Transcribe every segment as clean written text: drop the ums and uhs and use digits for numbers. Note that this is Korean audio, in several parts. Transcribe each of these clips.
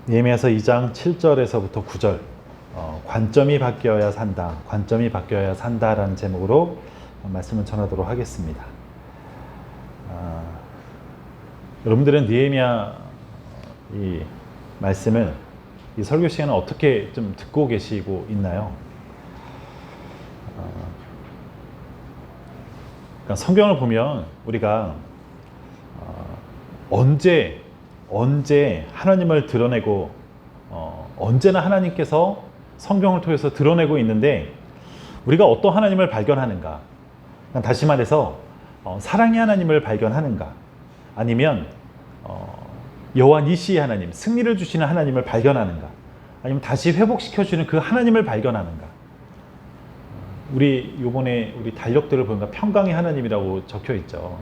느헤미야서 2장 7절에서부터 9절 관점이 바뀌어야 산다, 관점이 바뀌어야 산다라는 제목으로 말씀을 전하도록 하겠습니다. 여러분들은 느헤미야 이 말씀을 이 설교 시간을 어떻게 좀 듣고 계시고 있나요? 그러니까 성경을 보면 우리가 언제 하나님을 드러내고 언제나 하나님께서 성경을 통해서 드러내고 있는데 우리가 어떤 하나님을 발견하는가? 다시 말해서 사랑의 하나님을 발견하는가? 아니면 여호와 니시의 하나님, 승리를 주시는 하나님을 발견하는가? 아니면 다시 회복시켜주는 그 하나님을 발견하는가? 요번에 우리 달력들을 보니까 평강의 하나님이라고 적혀 있죠.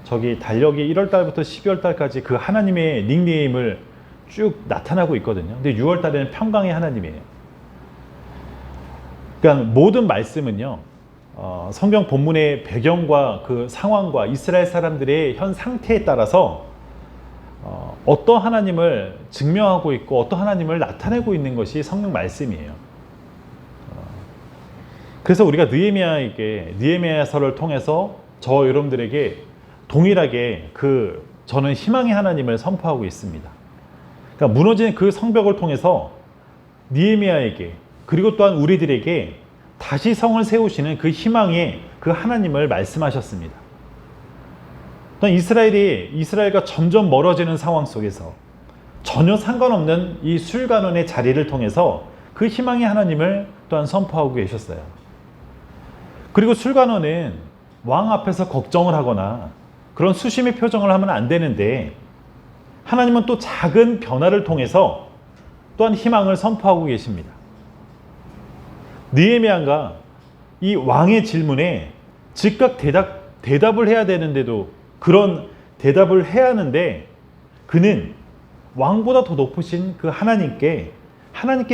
저기 달력이 1월달부터 12월달까지 그 하나님의 닉네임을 쭉 나타나고 있거든요. 근데 6월달에는 평강의 하나님이에요. 그러니까 모든 말씀은요, 성경 본문의 배경과 그 상황과 이스라엘 사람들의 현 상태에 따라서 어떤 하나님을 증명하고 있고 어떤 하나님을 나타내고 있는 것이 성경 말씀이에요. 그래서 우리가 느헤미야서를 통해서 저 여러분들에게 동일하게 저는 희망의 하나님을 선포하고 있습니다. 그러니까 무너진 그 성벽을 통해서 느헤미야에게 그리고 또한 우리들에게 다시 성을 세우시는 그 희망의 그 하나님을 말씀하셨습니다. 또한 이스라엘과 점점 멀어지는 상황 속에서 전혀 상관없는 이 술관원의 자리를 통해서 그 희망의 하나님을 또한 선포하고 계셨어요. 그리고 술관원은 왕 앞에서 걱정을 하거나 그런 수심의 표정을 하면 안 되는데 하나님은 또 작은 변화를 통해서 또한 희망을 선포하고 계십니다. 느헤미야가 이 왕의 질문에 즉각 대답을 해야 되는데도 그런 대답을 해야 하는데 그는 왕보다 더 높으신 그 하나님께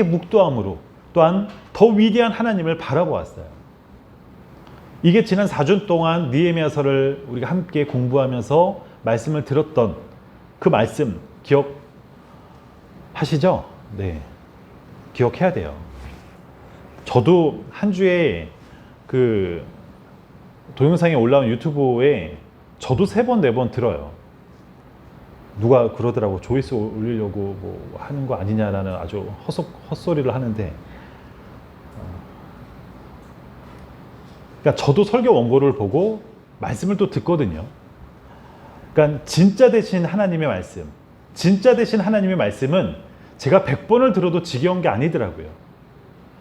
묵도함으로 또한 더 위대한 하나님을 바라보았어요. 이게 지난 4주 동안 느헤미야서를 우리가 함께 공부하면서 말씀을 들었던 그 말씀 기억하시죠? 네, 기억해야 돼요. 저도 한 주에 그 동영상에 올라온 유튜브에 저도 3번, 4번 들어요. 누가 그러더라고. 조회수 올리려고 뭐 하는 거 아니냐라는 아주 헛소리를 하는데 그러니까 저도 설교 원고를 보고 말씀을 또 듣거든요. 그러니까 진짜 되신 하나님의 말씀은 제가 100번을 들어도 지겨운 게 아니더라고요.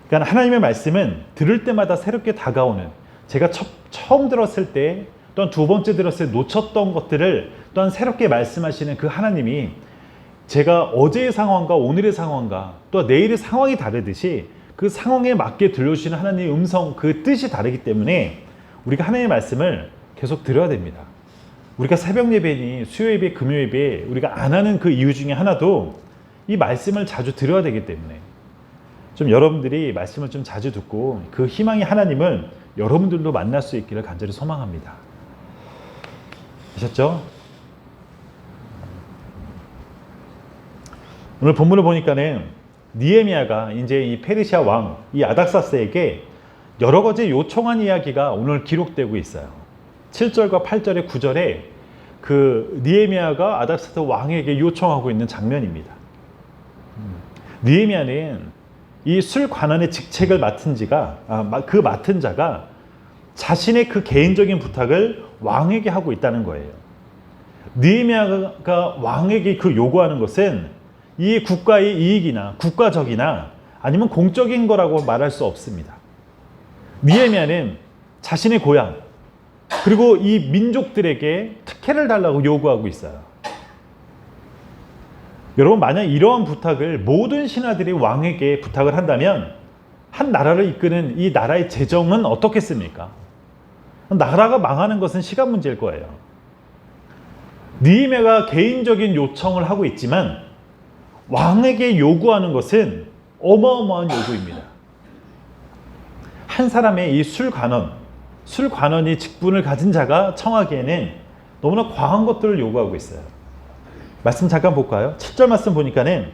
그러니까 하나님의 말씀은 들을 때마다 새롭게 다가오는, 제가 처음 들었을 때 또한 두 번째 들었을 때 놓쳤던 것들을 또한 새롭게 말씀하시는 그 하나님이 제가 어제의 상황과 오늘의 상황과 또 내일의 상황이 다르듯이 그 상황에 맞게 들려주시는 하나님의 음성, 그 뜻이 다르기 때문에 우리가 하나님의 말씀을 계속 들어야 됩니다. 우리가 새벽 예배니 수요 예배, 금요 예배 우리가 안 하는 그 이유 중에 하나도 이 말씀을 자주 들어야 되기 때문에 좀 여러분들이 말씀을 좀 자주 듣고 그 희망의 하나님을 여러분들도 만날 수 있기를 간절히 소망합니다. 아셨죠? 오늘 본문을 보니까는 느헤미야가 이제 이 페르시아 왕, 이 아닥사스에게 여러 가지 요청한 이야기가 오늘 기록되고 있어요. 7절과 8절에 9절에 그 느헤미야가 아닥사스 왕에게 요청하고 있는 장면입니다. 느헤미야는 이 술관원의 직책을 맡은 자가 자신의 그 개인적인 부탁을 왕에게 하고 있다는 거예요. 느헤미야가 왕에게 그 요구하는 것은 이 국가의 이익이나 국가적이나 아니면 공적인 거라고 말할 수 없습니다. 느헤미야는 자신의 고향 그리고 이 민족들에게 특혜를 달라고 요구하고 있어요. 여러분, 만약 이러한 부탁을 모든 신하들이 왕에게 부탁을 한다면 한 나라를 이끄는 이 나라의 재정은 어떻겠습니까? 나라가 망하는 것은 시간 문제일 거예요. 느헤미야가 개인적인 요청을 하고 있지만 왕에게 요구하는 것은 어마어마한 요구입니다. 한 사람의 이 술관원이 직분을 가진 자가 청하기에는 너무나 과한 것들을 요구하고 있어요. 말씀 잠깐 볼까요? 7절 말씀 보니까는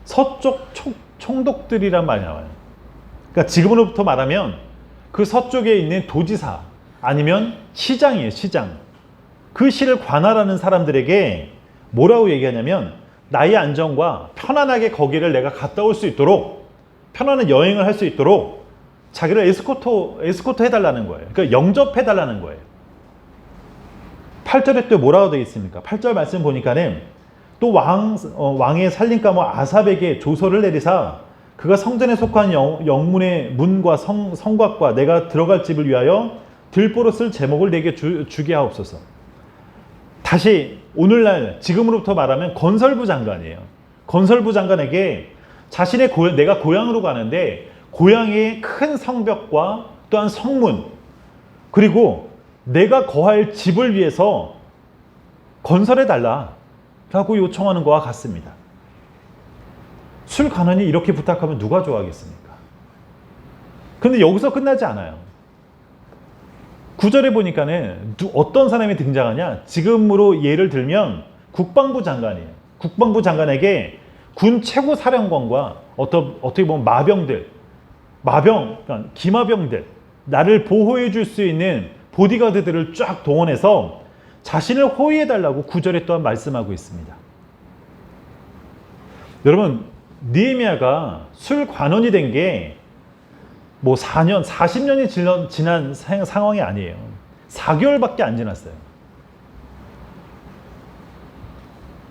서쪽 총독들이란 말이 나와요. 그러니까 지금으로부터 말하면 그 서쪽에 있는 도지사 아니면 시장이에요. 시장. 그 시를 관할하는 사람들에게 뭐라고 얘기하냐면 나의 안전과 편안하게 거기를 내가 갔다 올 수 있도록 편안한 여행을 할 수 있도록 자기를 에스코트 해달라는 거예요. 그러니까 영접해달라는 거예요. 8절에 또 뭐라고 되어 있습니까? 8절 말씀 보니까는 또 왕의 살림감호 아삽에게 조서를 내리사 그가 성전에 속한 영문의 문과 성곽과 내가 들어갈 집을 위하여 들보로 쓸 제목을 내게 주게 하옵소서. 다시 오늘날 지금으로부터 말하면 건설부 장관이에요. 건설부 장관에게 자신의 내가 고향으로 가는데 고향의 큰 성벽과 또한 성문 그리고 내가 거할 집을 위해서 건설해 달라라고 요청하는 것과 같습니다. 술 관원이 이렇게 부탁하면 누가 좋아하겠습니까? 근데 여기서 끝나지 않아요. 9절에 보니까는 어떤 사람이 등장하냐? 지금으로 예를 들면 국방부 장관이에요. 국방부 장관에게 군 최고 사령관과 어떻게 보면 그러니까 기마병들, 나를 보호해 줄 수 있는 보디가드들을 쫙 동원해서 자신을 호위해 달라고 9절에 또한 말씀하고 있습니다. 여러분, 느헤미야가 술 관원이 된 게 뭐 4년, 40년이 지난 상황이 아니에요. 4개월밖에 안 지났어요.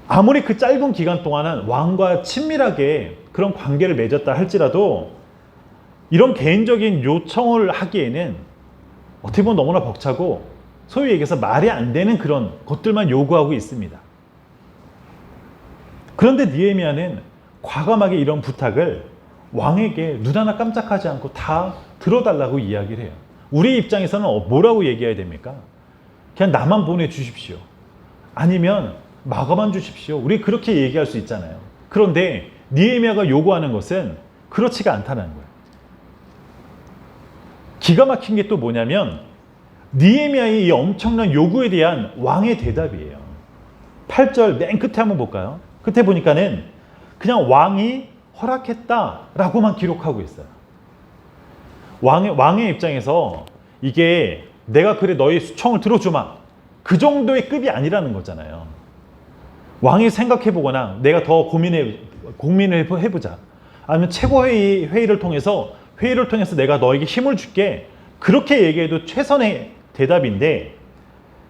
아무리 그 짧은 기간 동안은 왕과 친밀하게 그런 관계를 맺었다 할지라도 이런 개인적인 요청을 하기에는 어떻게 보면 너무나 벅차고 소위 얘기해서 말이 안 되는 그런 것들만 요구하고 있습니다. 그런데 느헤미야는 과감하게 이런 부탁을 왕에게 눈 하나 깜짝하지 않고 다 들어달라고 이야기를 해요. 우리 입장에서는 뭐라고 얘기해야 됩니까? 그냥 나만 보내주십시오. 아니면 마감만 주십시오. 우리 그렇게 얘기할 수 있잖아요. 그런데 느헤미야가 요구하는 것은 그렇지가 않다는 거예요. 기가 막힌 게 또 뭐냐면 느헤미야의 이 엄청난 요구에 대한 왕의 대답이에요. 8절 맨 끝에 한번 볼까요? 끝에 보니까는 그냥 왕이 허락했다라고만 기록하고 있어요. 왕의 입장에서 이게 내가 그래 너의 수청을 들어주마 그 정도의 급이 아니라는 거잖아요. 왕이 생각해보거나 내가 더 고민을 해보자 아니면 최고회의를 통해서 내가 너에게 힘을 줄게 그렇게 얘기해도 최선의 대답인데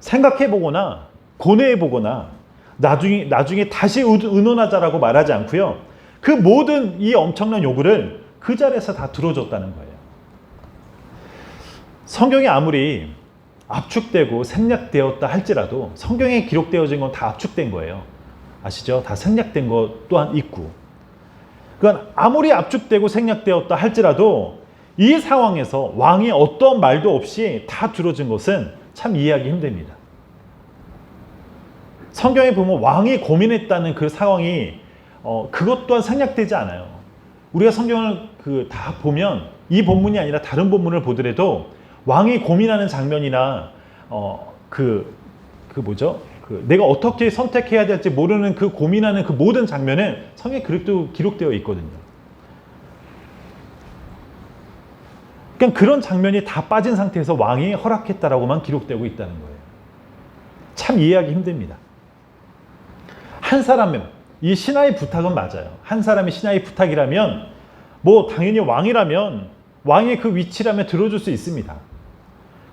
생각해보거나 고뇌해보거나 나중에 다시 의논하자라고 말하지 않고요. 그 모든 이 엄청난 요구를 그 자리에서 다 들어줬다는 거예요. 성경이 아무리 압축되고 생략되었다 할지라도 성경에 기록되어진 건 다 압축된 거예요. 아시죠? 다 생략된 것 또한 있고. 그건 아무리 압축되고 생략되었다 할지라도 이 상황에서 왕이 어떤 말도 없이 다 들어준 것은 참 이해하기 힘듭니다. 성경에 보면 왕이 고민했다는 그 상황이 그것 또한 생략되지 않아요. 우리가 성경을 다 보면 이 본문이 아니라 다른 본문을 보더라도 왕이 고민하는 장면이나 내가 어떻게 선택해야 될지 모르는 그 고민하는 그 모든 장면은 성경에 기록되어 있거든요. 그러니까 그런 장면이 다 빠진 상태에서 왕이 허락했다라고만 기록되고 있다는 거예요. 참 이해하기 힘듭니다. 한 사람은 이 신하의 부탁은 맞아요. 한 사람의 신하의 부탁이라면 뭐 당연히 왕이라면 왕의 그 위치라면 들어줄 수 있습니다.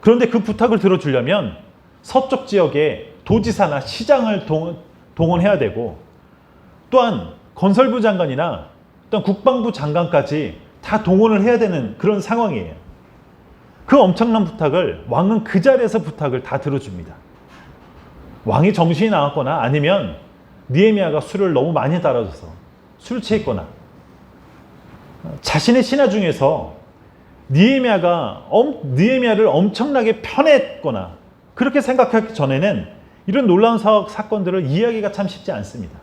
그런데 그 부탁을 들어주려면 서쪽 지역에 도지사나 시장을 동원해야 되고 또한 건설부 장관이나 또한 국방부 장관까지 다 동원을 해야 되는 그런 상황이에요. 그 엄청난 부탁을 왕은 그 자리에서 부탁을 다 들어줍니다. 왕이 정신이 나갔거나 아니면 느헤미야가 술을 너무 많이 따라줘서 술 취했거나 자신의 신하 중에서 느헤미야를 엄청나게 편했거나 그렇게 생각하기 전에는 이런 놀라운 사건들을 이해하기가 참 쉽지 않습니다.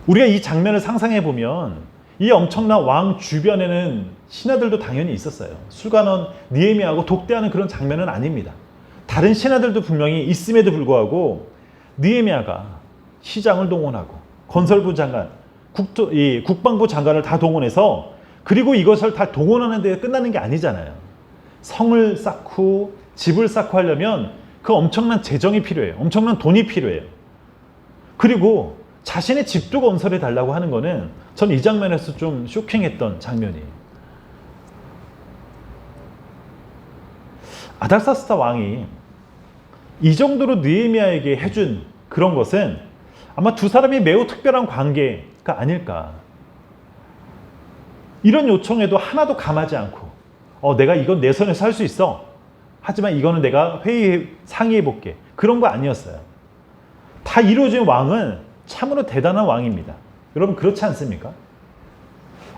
우리가 이 장면을 상상해 보면 이 엄청난 왕 주변에는 신하들도 당연히 있었어요. 술관원 느헤미야하고 독대하는 그런 장면은 아닙니다. 다른 신하들도 분명히 있음에도 불구하고 느헤미야가 시장을 동원하고 건설부 장관 이 국방부 장관을 다 동원해서, 그리고 이것을 다 동원하는 데 끝나는 게 아니잖아요. 성을 쌓고 집을 쌓고 하려면 그 엄청난 재정이 필요해요. 엄청난 돈이 필요해요. 그리고 자신의 집도 건설해 달라고 하는 거는 전 이 장면에서 좀 쇼킹했던 장면이에요. 아닥사스다 왕이 이 정도로 느헤미야에게 해준 그런 것은 아마 두 사람이 매우 특별한 관계가 아닐까. 이런 요청에도 하나도 감하지 않고 내가 이건 내 손에서 할 수 있어. 하지만 이거는 내가 상의해 볼게. 그런 거 아니었어요. 다 이루어진 왕은 참으로 대단한 왕입니다. 여러분 그렇지 않습니까?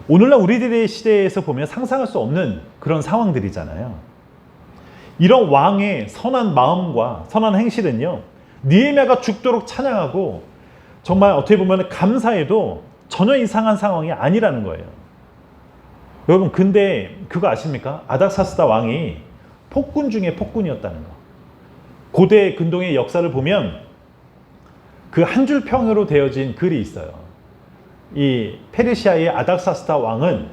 오늘날 우리들의 시대에서 보면 상상할 수 없는 그런 상황들이잖아요. 이런 왕의 선한 마음과 선한 행실은요, 느헤미야가 죽도록 찬양하고 정말 어떻게 보면 감사해도 전혀 이상한 상황이 아니라는 거예요. 여러분 근데 그거 아십니까? 아닥사스다 왕이 폭군 중에 폭군이었다는 거. 고대 근동의 역사를 보면 그 한 줄 평으로 되어진 글이 있어요. 이 페르시아의 아닥사스다 왕은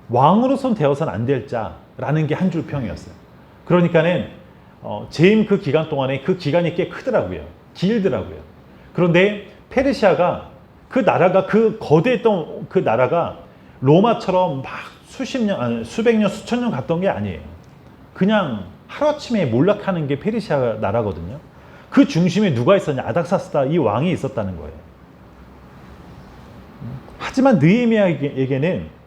왕으로선 되어서는 안 될 자라는 게 한 줄 평이었어요. 그러니까는 재임 그 기간 동안에 그 기간이 꽤 크더라고요. 길더라고요. 그런데 페르시아가 그 나라가 그 거대했던 그 나라가 로마처럼 막 수백 년, 수천 년 갔던 게 아니에요. 그냥 하루아침에 몰락하는 게 페르시아 나라거든요. 그 중심에 누가 있었냐? 아닥사스다 이 왕이 있었다는 거예요. 하지만 느헤미야에게는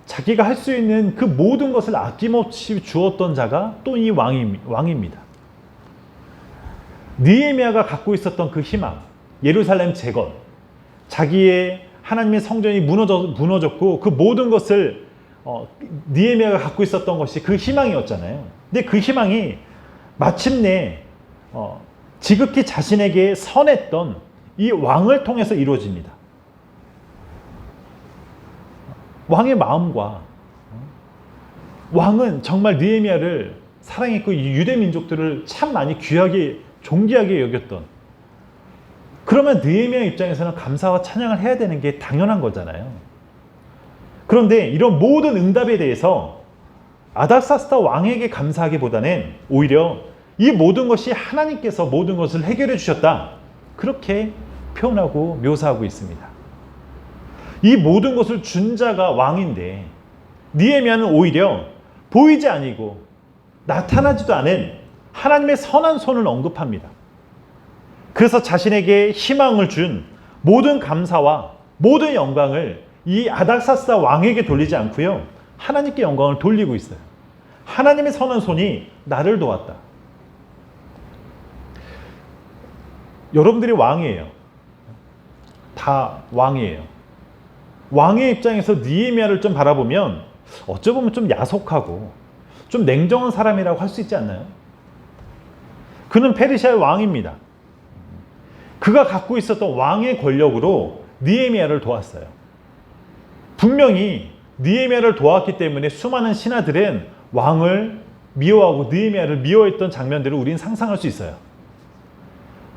자기가 할 수 있는 그 모든 것을 아낌없이 주었던 자가 또 이 왕입니다. 느헤미야가 갖고 있었던 그 희망, 예루살렘 재건, 자기의 하나님의 성전이 무너졌고 그 모든 것을 느헤미야가 갖고 있었던 것이 그 희망이었잖아요. 근데 그 희망이 마침내 지극히 자신에게 선했던 이 왕을 통해서 이루어집니다. 왕의 마음과 왕은 정말 느헤미야를 사랑했고 이 유대 민족들을 참 많이 귀하게 존귀하게 여겼던, 그러면 느헤미야 입장에서는 감사와 찬양을 해야 되는 게 당연한 거잖아요. 그런데 이런 모든 응답에 대해서 아닥사스다 왕에게 감사하기보다는 오히려 이 모든 것이 하나님께서 모든 것을 해결해 주셨다, 그렇게 표현하고 묘사하고 있습니다. 이 모든 것을 준 자가 왕인데 느헤미야는 오히려 보이지 아니고 나타나지도 않은 하나님의 선한 손을 언급합니다. 그래서 자신에게 희망을 준 모든 감사와 모든 영광을 이 아닥사스다 왕에게 돌리지 않고요, 하나님께 영광을 돌리고 있어요. 하나님의 선한 손이 나를 도왔다. 여러분들이 왕이에요. 다 왕이에요. 왕의 입장에서 느헤미야를 좀 바라보면 어쩌면 좀 야속하고 좀 냉정한 사람이라고 할 수 있지 않나요? 그는 페르시아의 왕입니다. 그가 갖고 있었던 왕의 권력으로 느헤미야를 도왔어요. 분명히 느헤미야를 도왔기 때문에 수많은 신하들은 왕을 미워하고 느헤미야를 미워했던 장면들을 우리는 상상할 수 있어요.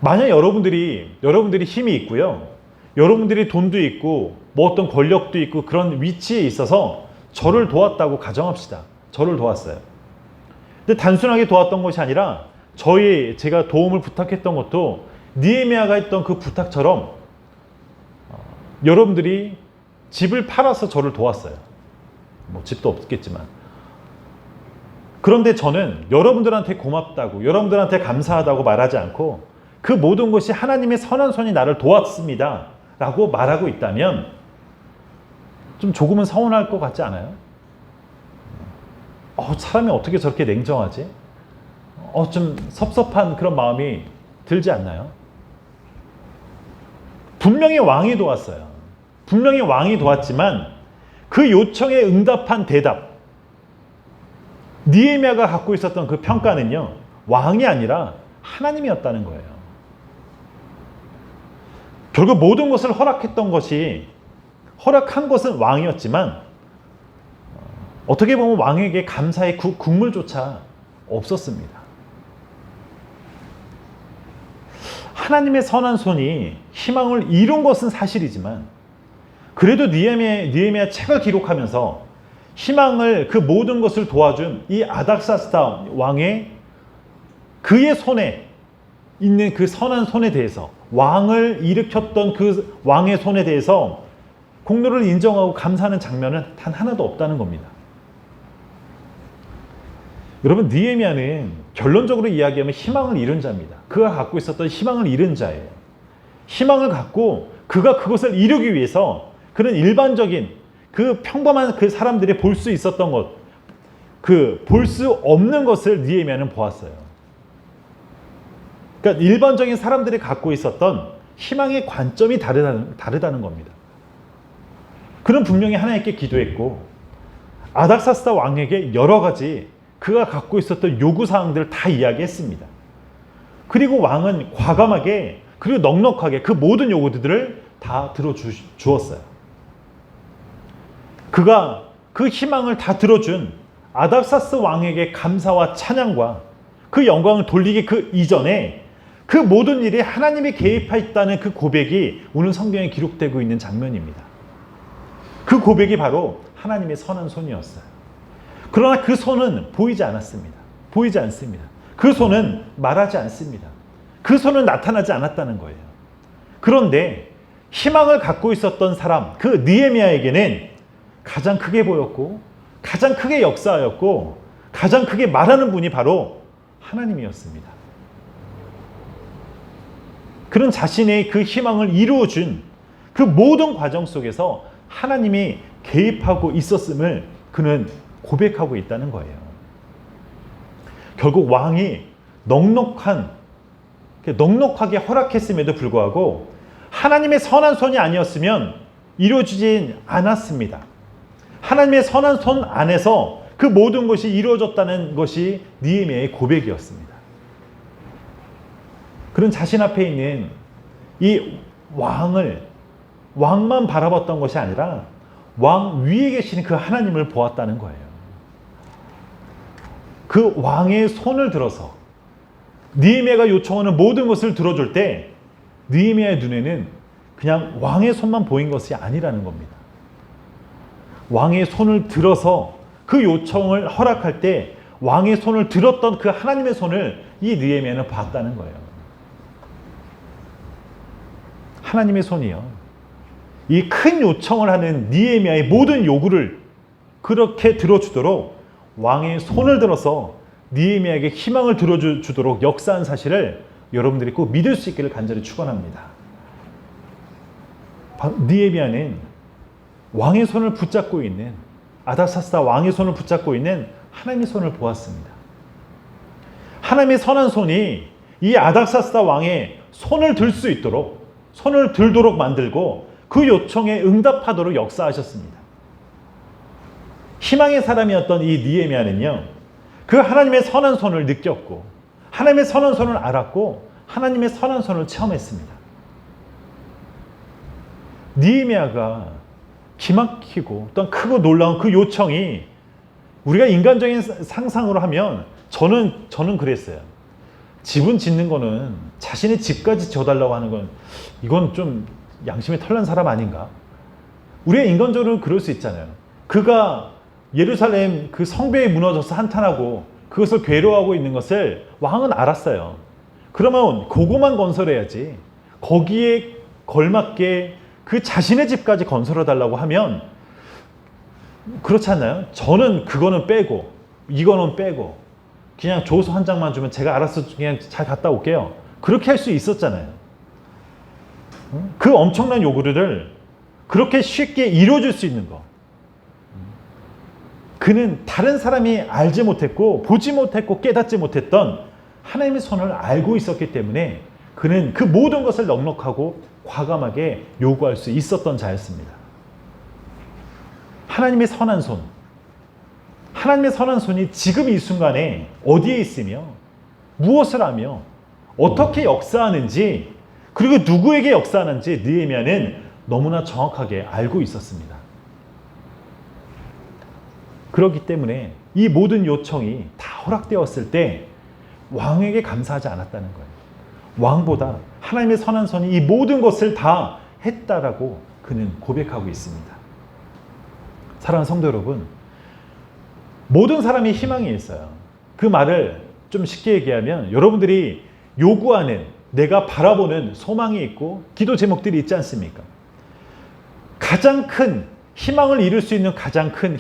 만약 여러분들이 힘이 있고요, 여러분들이 돈도 있고 뭐 어떤 권력도 있고 그런 위치에 있어서 저를 도왔다고 가정합시다. 저를 도왔어요. 근데 단순하게 도왔던 것이 아니라 제가 도움을 부탁했던 것도 느헤미야가 했던 그 부탁처럼 여러분들이 집을 팔아서 저를 도왔어요. 뭐 집도 없겠지만. 그런데 저는 여러분들한테 고맙다고, 여러분들한테 감사하다고 말하지 않고 그 모든 것이 하나님의 선한 손이 나를 도왔습니다 라고 말하고 있다면 좀 조금은 서운할 것 같지 않아요? 사람이 어떻게 저렇게 냉정하지? 좀 섭섭한 그런 마음이 들지 않나요? 분명히 왕이 도왔어요. 분명히 왕이 도왔지만 그 요청에 응답한 대답, 느헤미야가 갖고 있었던 그 평가는요, 왕이 아니라 하나님이었다는 거예요. 결국 모든 것을 허락한 것은 왕이었지만 어떻게 보면 왕에게 감사의 국물조차 없었습니다. 하나님의 선한 손이 희망을 이룬 것은 사실이지만 그래도 느헤미야 책을 기록하면서 희망을 그 모든 것을 도와준 이 아닥사스다 왕의 그의 손에 있는 그 선한 손에 대해서 왕을 일으켰던 그 왕의 손에 대해서 공로를 인정하고 감사하는 장면은 단 하나도 없다는 겁니다. 여러분 느헤미야는 결론적으로 이야기하면 희망을 잃은 자입니다. 그가 갖고 있었던 희망을 잃은 자예요. 희망을 갖고 그가 그것을 이루기 위해서 그는 일반적인 그 평범한 그 사람들이 볼 수 있었던 것, 그 볼 수 없는 것을 느헤미야는 보았어요. 그러니까 일반적인 사람들이 갖고 있었던 희망의 관점이 다르다는 겁니다. 그는 분명히 하나님께 기도했고 아닥사스다 왕에게 여러 가지 그가 갖고 있었던 요구사항들을 다 이야기했습니다. 그리고 왕은 과감하게 그리고 넉넉하게 그 모든 요구들을 다 들어주었어요. 그가 그 희망을 다 들어준 아닥사스 왕에게 감사와 찬양과 그 영광을 돌리기 그 이전에 그 모든 일에 하나님이 개입했다는 그 고백이 오늘 성경에 기록되고 있는 장면입니다. 그 고백이 바로 하나님의 선한 손이었어요. 그러나 그 손은 보이지 않았습니다. 보이지 않습니다. 그 손은 말하지 않습니다. 그 손은 나타나지 않았다는 거예요. 그런데 희망을 갖고 있었던 사람, 그 느헤미야에게는 가장 크게 보였고 가장 크게 역사하였고 가장 크게 말하는 분이 바로 하나님이었습니다. 그런 자신의 그 희망을 이루어준 그 모든 과정 속에서 하나님이 개입하고 있었음을 그는 고백하고 있다는 거예요. 결국 왕이 넉넉하게 허락했음에도 불구하고 하나님의 선한 손이 아니었으면 이루어지진 않았습니다. 하나님의 선한 손 안에서 그 모든 것이 이루어졌다는 것이 느헤미야의 고백이었습니다. 그는 자신 앞에 있는 이 왕만 바라봤던 것이 아니라 왕 위에 계시는 그 하나님을 보았다는 거예요. 그 왕의 손을 들어서 느헤미야가 요청하는 모든 것을 들어줄 때 느헤미야의 눈에는 그냥 왕의 손만 보인 것이 아니라는 겁니다. 왕의 손을 들어서 그 요청을 허락할 때 왕의 손을 들었던 그 하나님의 손을 이 느헤미야는 봤다는 거예요. 하나님의 손이요. 이 큰 요청을 하는 느헤미야의 모든 요구를 그렇게 들어주도록 왕의 손을 들어서 느헤미야에게 희망을 들어주도록 역사한 사실을 여러분들이 꼭 믿을 수 있기를 간절히 축원합니다. 느헤미야는 왕의 손을 붙잡고 있는 아닥사스다 왕의 손을 붙잡고 있는 하나님의 손을 보았습니다. 하나님의 선한 손이 이 아닥사스다 왕의 손을 들 수 있도록 손을 들도록 만들고 그 요청에 응답하도록 역사하셨습니다. 희망의 사람이었던 이 느헤미야는요, 그 하나님의 선한 손을 느꼈고 하나님의 선한 손을 알았고 하나님의 선한 손을 체험했습니다. 느헤미야가 기막히고 또 크고 놀라운 그 요청이 우리가 인간적인 상상으로 하면 저는 그랬어요. 집은 짓는 거는 자신의 집까지 지어달라고 하는 건 이건 좀 양심에 털난 사람 아닌가? 우리가 인간적으로 그럴 수 있잖아요. 그가 예루살렘 그 성벽이 무너져서 한탄하고 그것을 괴로워하고 있는 것을 왕은 알았어요. 그러면 그거만 건설해야지 거기에 걸맞게 그 자신의 집까지 건설해달라고 하면 그렇지 않나요? 저는 그거는 빼고 이거는 빼고 그냥 조서 한 장만 주면 제가 알아서 그냥 잘 갔다 올게요. 그렇게 할 수 있었잖아요. 그 엄청난 요구를 그렇게 쉽게 이루어줄 수 있는 거. 그는 다른 사람이 알지 못했고 보지 못했고 깨닫지 못했던 하나님의 손을 알고 있었기 때문에 그는 그 모든 것을 넉넉하고 과감하게 요구할 수 있었던 자였습니다. 하나님의 선한 손. 하나님의 선한 손이 지금 이 순간에 어디에 있으며 무엇을 하며 어떻게 역사하는지 그리고 누구에게 역사하는지 느헤미야는 너무나 정확하게 알고 있었습니다. 그렇기 때문에 이 모든 요청이 다 허락되었을 때 왕에게 감사하지 않았다는 거예요. 왕보다 하나님의 선한 손이 이 모든 것을 다 했다라고 그는 고백하고 있습니다. 사랑하는 성도 여러분, 모든 사람이 희망이 있어요. 그 말을 좀 쉽게 얘기하면 여러분들이 요구하는, 내가 바라보는 소망이 있고 기도 제목들이 있지 않습니까? 가장 큰 희망을 이룰 수 있는 가장 큰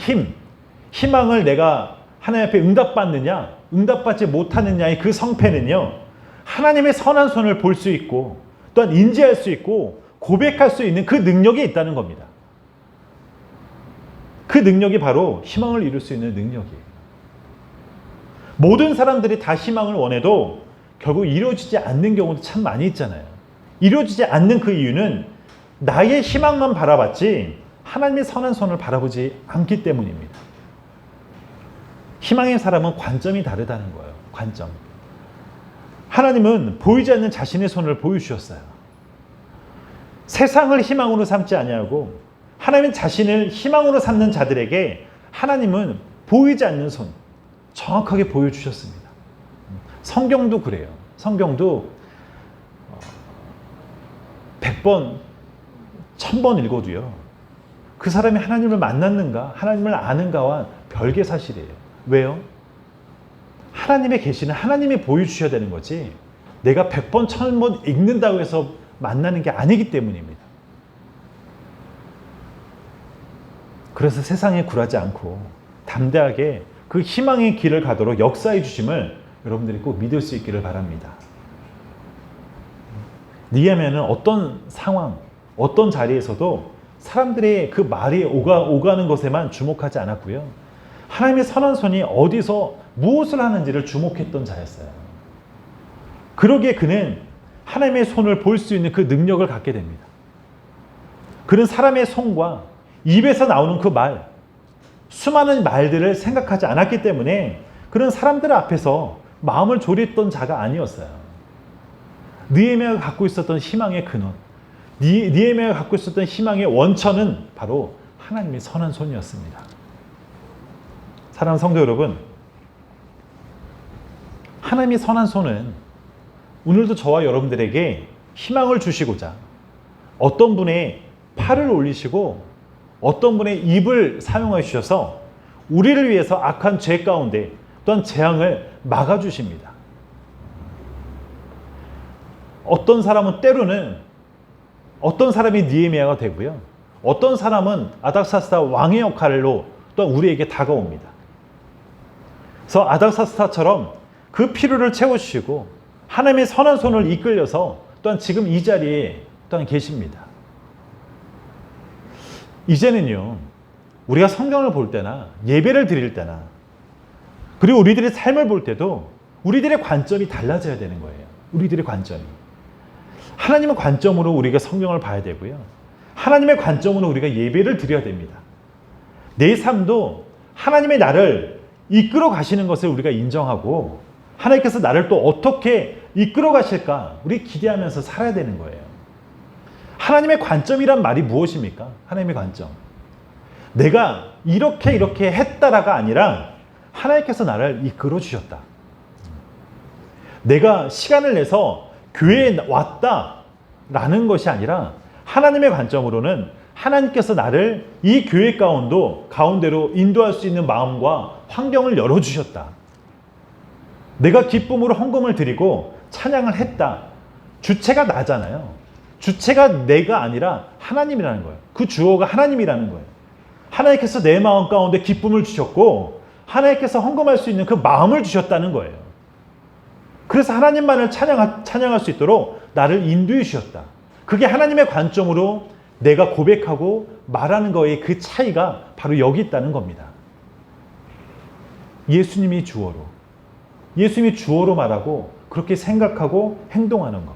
희망을 내가 하나님 앞에 응답받느냐, 응답받지 못하느냐의 그 성패는요, 하나님의 선한 손을 볼 수 있고 또한 인지할 수 있고 고백할 수 있는 그 능력이 있다는 겁니다. 그 능력이 바로 희망을 이룰 수 있는 능력이에요. 모든 사람들이 다 희망을 원해도 결국 이루어지지 않는 경우도 참 많이 있잖아요. 이루어지지 않는 그 이유는 나의 희망만 바라봤지 하나님의 선한 손을 바라보지 않기 때문입니다. 희망의 사람은 관점이 다르다는 거예요. 관점. 하나님은 보이지 않는 자신의 손을 보여주셨어요. 세상을 희망으로 삼지 아니하고 하나님 자신을 희망으로 삼는 자들에게 하나님은 보이지 않는 손 정확하게 보여주셨습니다. 성경도 그래요. 성경도 100번, 1000번 읽어도요, 그 사람이 하나님을 만났는가, 하나님을 아는가와 별개 사실이에요. 왜요? 하나님의 계시는 하나님이 보여주셔야 되는 거지, 내가 100번, 1000번 읽는다고 해서 만나는 게 아니기 때문입니다. 그래서 세상에 굴하지 않고 담대하게 그 희망의 길을 가도록 역사해 주심을 여러분들이 꼭 믿을 수 있기를 바랍니다. 느헤미야는 어떤 상황, 어떤 자리에서도 사람들의 그 말이 오가는 것에만 주목하지 않았고요, 하나님의 선한 손이 어디서 무엇을 하는지를 주목했던 자였어요. 그러기에 그는 하나님의 손을 볼 수 있는 그 능력을 갖게 됩니다. 그는 사람의 손과 입에서 나오는 그 말, 수많은 말들을 생각하지 않았기 때문에 그는 사람들 앞에서 마음을 졸였던 자가 아니었어요. 느헤미야가 갖고 있었던 희망의 근원, 느헤미야가 갖고 있었던 희망의 원천은 바로 하나님의 선한 손이었습니다. 사랑하는 성도 여러분, 하나님의 선한 손은 오늘도 저와 여러분들에게 희망을 주시고자 어떤 분의 팔을 올리시고 어떤 분의 입을 사용해 주셔서 우리를 위해서 악한 죄 가운데 또한 재앙을 막아주십니다. 어떤 사람은 때로는 어떤 사람이 느헤미야가 되고요, 어떤 사람은 아닥사스다 왕의 역할로 또한 우리에게 다가옵니다. 그래서 아닥사스다처럼 그 필요를 채워주시고 하나님의 선한 손을 이끌려서 또한 지금 이 자리에 또한 계십니다. 이제는요, 우리가 성경을 볼 때나 예배를 드릴 때나 그리고 우리들의 삶을 볼 때도 우리들의 관점이 달라져야 되는 거예요. 우리들의 관점이. 하나님의 관점으로 우리가 성경을 봐야 되고요, 하나님의 관점으로 우리가 예배를 드려야 됩니다. 내 삶도 하나님의 나를 이끌어 가시는 것을 우리가 인정하고 하나님께서 나를 또 어떻게 이끌어 가실까 우리 기대하면서 살아야 되는 거예요. 하나님의 관점이란 말이 무엇입니까? 하나님의 관점. 내가 이렇게 했다라가 아니라 하나님께서 나를 이끌어 주셨다. 내가 시간을 내서 교회에 왔다라는 것이 아니라 하나님의 관점으로는 하나님께서 나를 이 교회 가운데로 인도할 수 있는 마음과 환경을 열어주셨다. 내가 기쁨으로 헌금을 드리고 찬양을 했다. 주체가 나잖아요. 주체가 내가 아니라 하나님이라는 거예요. 그 주어가 하나님이라는 거예요. 하나님께서 내 마음 가운데 기쁨을 주셨고 하나님께서 헌금할 수 있는 그 마음을 주셨다는 거예요. 그래서 하나님만을 찬양할 수 있도록 나를 인도해 주셨다. 그게 하나님의 관점으로 내가 고백하고 말하는 거의 그 차이가 바로 여기 있다는 겁니다. 예수님이 주어로 말하고 그렇게 생각하고 행동하는 것.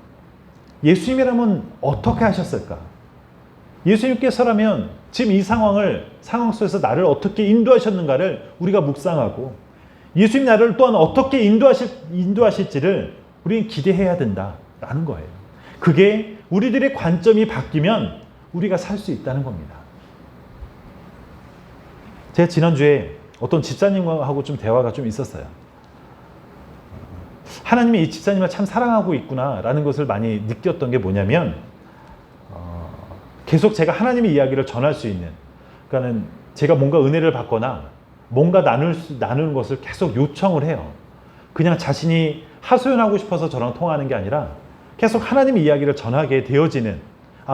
예수님이라면 어떻게 하셨을까? 예수님께서라면 지금 이 상황 속에서 나를 어떻게 인도하셨는가를 우리가 묵상하고 예수님 나를 또한 어떻게 인도하실지를 우리는 기대해야 된다라는 거예요. 그게 우리들의 관점이 바뀌면 우리가 살 수 있다는 겁니다. 제가 지난주에 어떤 집사님하고 좀 대화가 좀 있었어요. 하나님이 이 집사님을 참 사랑하고 있구나라는 것을 많이 느꼈던 게 뭐냐면 계속 제가 하나님의 이야기를 전할 수 있는, 그러니까는 제가 뭔가 은혜를 받거나 뭔가 나누는 것을 계속 요청을 해요. 그냥 자신이 하소연하고 싶어서 저랑 통화하는 게 아니라 계속 하나님의 이야기를 전하게 되어지는,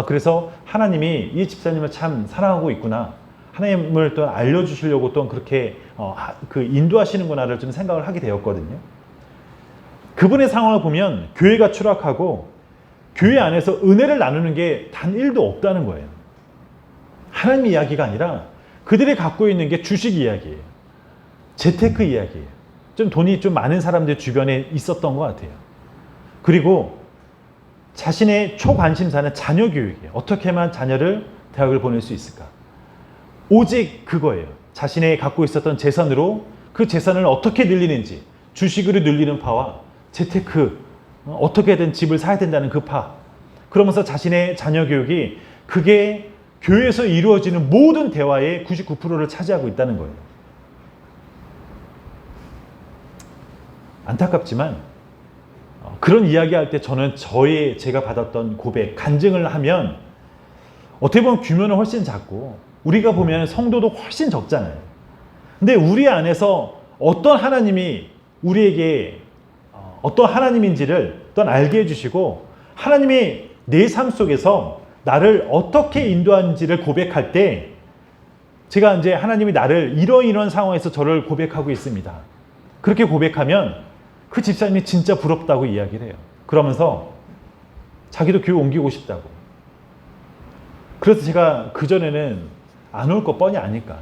그래서 하나님이 이 집사님을 참 사랑하고 있구나, 하나님을 또 알려주시려고 또 그렇게 인도하시는구나를 좀 생각을 하게 되었거든요. 그분의 상황을 보면 교회가 추락하고 교회 안에서 은혜를 나누는 게 단 1도 없다는 거예요. 하나님의 이야기가 아니라 그들이 갖고 있는 게 주식 이야기예요. 재테크 이야기예요. 좀 돈이 좀 많은 사람들 주변에 있었던 것 같아요. 그리고 자신의 초관심사는 자녀 교육이에요. 어떻게 하면 자녀를 대학을 보낼 수 있을까? 오직 그거예요. 자신의 갖고 있었던 재산으로 그 재산을 어떻게 늘리는지, 주식으로 늘리는 파와 재테크, 어떻게든 집을 사야 된다는 그 파. 그러면서 자신의 자녀 교육이 그게 교회에서 이루어지는 모든 대화의 99%를 차지하고 있다는 거예요. 안타깝지만 그런 이야기할 때 저는 제가 받았던 고백, 간증을 하면 어떻게 보면 규모는 훨씬 작고 우리가 보면 성도도 훨씬 적잖아요. 근데 우리 안에서 어떤 하나님이 우리에게 어떤 하나님인지를 또 알게 해주시고 하나님이 내 삶 속에서 나를 어떻게 인도하는지를 고백할 때 제가 이제 하나님이 나를 이런 상황에서 저를 고백하고 있습니다. 그렇게 고백하면 그 집사님이 진짜 부럽다고 이야기를 해요. 그러면서 자기도 교회 옮기고 싶다고. 그래서 제가 그전에는 안 올 거 뻔히 아니까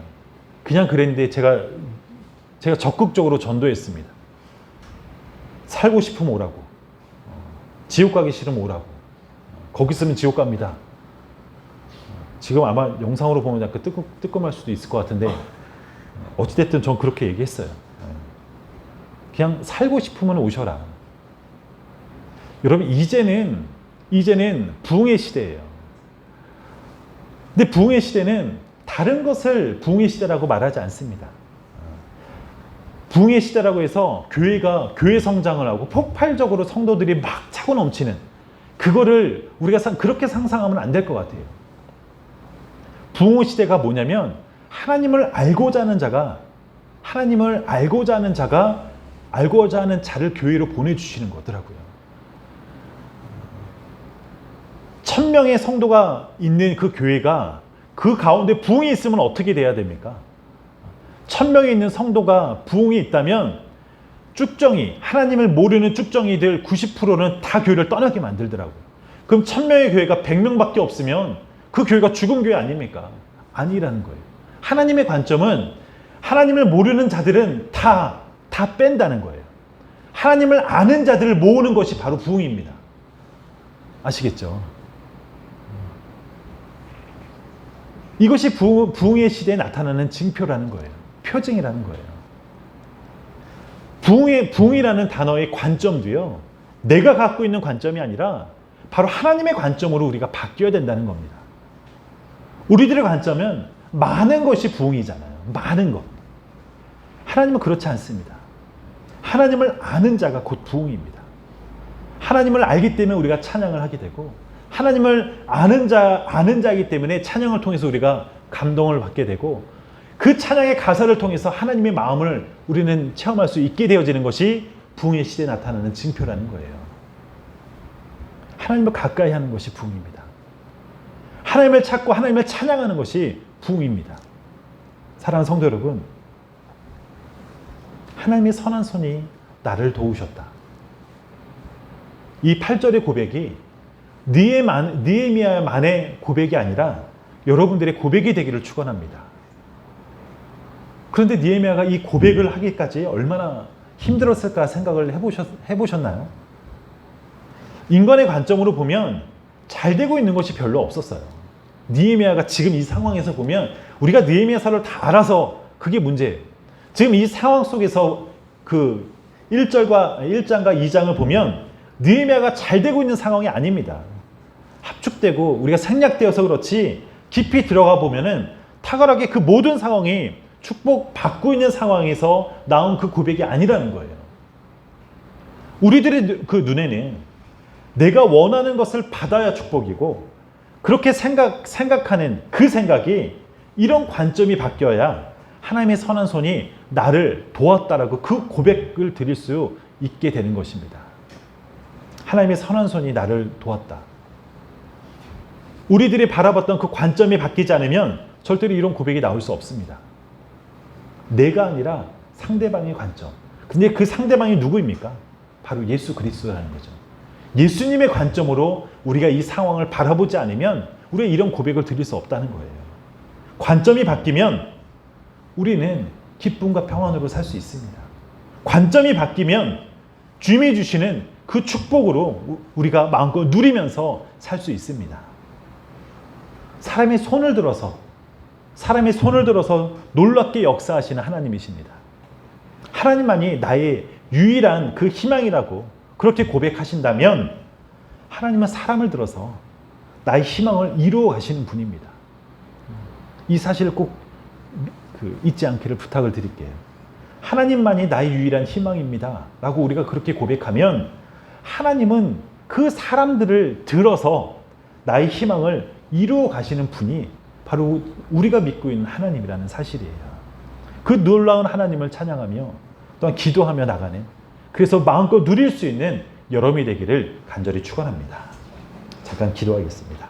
그냥 그랬는데 제가 적극적으로 전도했습니다. 살고 싶으면 오라고. 지옥 가기 싫으면 오라고. 거기 있으면 지옥 갑니다. 지금 아마 영상으로 보면 약간 뜨끔할 수도 있을 것 같은데 어찌됐든 전 그렇게 얘기했어요. 그냥 살고 싶으면 오셔라. 여러분 이제는 부흥의 시대예요. 근데 부흥의 시대는 다른 것을 부흥의 시대라고 말하지 않습니다. 부흥의 시대라고 해서 교회 성장을 하고 폭발적으로 성도들이 막 차고 넘치는 그거를 우리가 그렇게 상상하면 안 될 것 같아요. 부흥의 시대가 뭐냐면 하나님을 알고자 하는 자가 알고자 하는 자를 교회로 보내주시는 거더라고요. 1000명의 성도가 있는 그 교회가 그 가운데 부흥이 있으면 어떻게 돼야 됩니까? 1000명이 있는 성도가 부흥이 있다면 하나님을 모르는 쭉정이들 90%는 다 교회를 떠나게 만들더라고요. 그럼 1000명의 교회가 100명밖에 없으면 그 교회가 죽은 교회 아닙니까? 아니라는 거예요. 하나님의 관점은 하나님을 모르는 자들은 다 뺀다는 거예요. 하나님을 아는 자들을 모으는 것이 바로 부흥입니다. 아시겠죠? 이것이 부흥의 시대에 나타나는 징표라는 거예요. 표징이라는 거예요. 부흥이라는 단어의 관점도요, 내가 갖고 있는 관점이 아니라 바로 하나님의 관점으로 우리가 바뀌어야 된다는 겁니다. 우리들의 관점은 많은 것이 부흥이잖아요. 많은 것. 하나님은 그렇지 않습니다. 하나님을 아는 자가 곧 부흥입니다. 하나님을 알기 때문에 우리가 찬양을 하게 되고 하나님을 아는 자이기 때문에 찬양을 통해서 우리가 감동을 받게 되고 그 찬양의 가사를 통해서 하나님의 마음을 우리는 체험할 수 있게 되어지는 것이 부흥의 시대에 나타나는 징표라는 거예요. 하나님을 가까이 하는 것이 부흥입니다. 하나님을 찾고 하나님을 찬양하는 것이 부흥입니다. 사랑하는 성도 여러분, 하나님의 선한 손이 나를 도우셨다. 이 8절의 고백이 느헤미야만의 고백이 아니라 여러분들의 고백이 되기를 축원합니다. 그런데 느헤미야가 이 고백을 하기까지 얼마나 힘들었을까 생각을 해보셨나요? 인간의 관점으로 보면 잘 되고 있는 것이 별로 없었어요. 느헤미야가 지금 이 상황에서 보면 우리가 느헤미야서를 다 알아서 그게 문제예요. 지금 이 상황 속에서 그 1장과 2장을 보면 느헤미야가 잘 되고 있는 상황이 아닙니다. 합축되고 우리가 생략되어서 그렇지 깊이 들어가 보면은 탁월하게 그 모든 상황이 축복받고 있는 상황에서 나온 그 고백이 아니라는 거예요. 우리들의 그 눈에는 내가 원하는 것을 받아야 축복이고 그렇게 생각하는 그 생각이, 이런 관점이 바뀌어야 하나님의 선한 손이 나를 도왔다라고 그 고백을 드릴 수 있게 되는 것입니다. 하나님의 선한 손이 나를 도왔다. 우리들이 바라봤던 그 관점이 바뀌지 않으면 절대로 이런 고백이 나올 수 없습니다. 내가 아니라 상대방의 관점. 근데 그 상대방이 누구입니까? 바로 예수 그리스도라는 거죠. 예수님의 관점으로 우리가 이 상황을 바라보지 않으면 우리가 이런 고백을 드릴 수 없다는 거예요. 관점이 바뀌면 우리는 기쁨과 평안으로 살 수 있습니다. 관점이 바뀌면 주님이 주시는 그 축복으로 우리가 마음껏 누리면서 살 수 있습니다. 사람의 손을 들어서 놀랍게 역사하시는 하나님이십니다. 하나님만이 나의 유일한 그 희망이라고 그렇게 고백하신다면 하나님은 사람을 들어서 나의 희망을 이루어 가시는 분입니다. 이 사실을 꼭 잊지 않기를 부탁을 드릴게요. 하나님만이 나의 유일한 희망입니다 라고 우리가 그렇게 고백하면 하나님은 그 사람들을 들어서 나의 희망을 이루어 가시는 분이 바로 우리가 믿고 있는 하나님이라는 사실이에요. 그 놀라운 하나님을 찬양하며 또한 기도하며 나가는, 그래서 마음껏 누릴 수 있는 여러분이 되기를 간절히 축원합니다. 잠깐 기도하겠습니다.